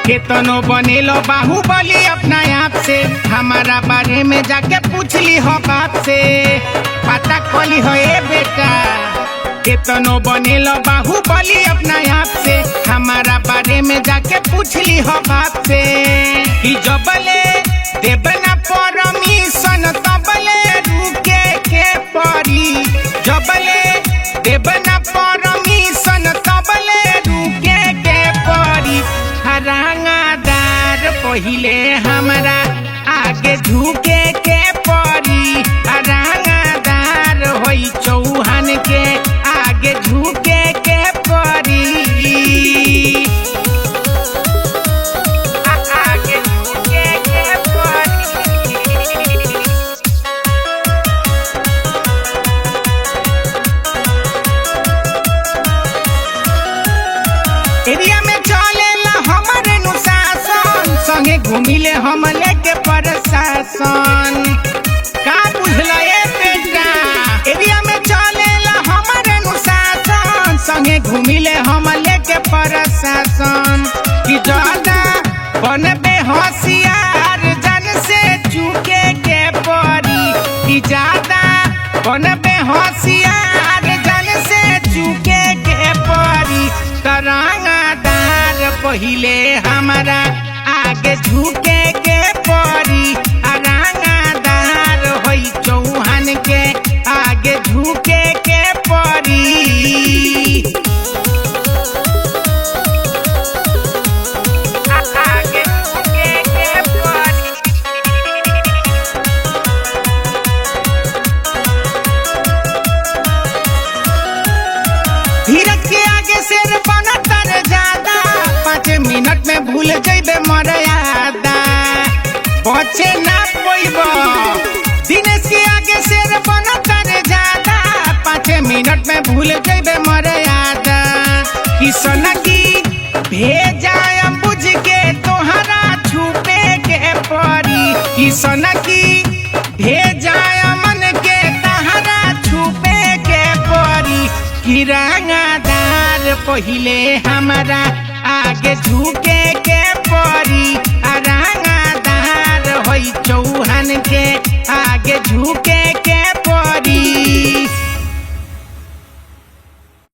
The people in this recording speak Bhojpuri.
केतनो बनेलो बाहुबली अपना आप से, हमारा बारे में जाके पूछली हो बाप से, पता कली हो ए बेटा। केतनो बनेलो बाहुबली अपना आप से, हमारा बारे में जाके पूछली हो बाप से। कि जबले देबना परमिशन तबले रुके के परी, जबले देबना परमिशन तबले रुके के परी। रंगदार पहिले हमरा आगे झुके के परी, रंगदार होई चौहान के आगे झुके के परी, आगे झुके के परी। एरिया में चलेला हमारे अनुशासन, संगे घूमिले हम लेके प्रशासन। का बुझला ए बेटा, एरिया में चलेला हमारे अनुशासन, संगे घूमिले हम लेके प्रशासन। कि ज्यादा बनबे होशियार जन से चुके के परी, कि ज्यादा बनबे होशियार जन से चुके के परी। रंगदार पहिले हमारा आगे झुके के परी, रंगदार होई चौहान के आगे झुके के परी। आगे झुके के परी। धीरज के आगे शेर बनतर ज्यादा, 5 मिनट में भूल जइबे मर्यादा, बचे ना पोइबो। दिनेश के आगे शेर बनतर ज्यादा, 5 मिनट में भूल जइबे मर्यादा। किसन की भेजा बुझ के तोहरा छुपे के परी, किसन की भेजा मन के तहरा छुपे के परी। कि रंगदार पहिले हमारा आगे झुके के परी, रंगदार होई चौहान के आगे झुके के परी।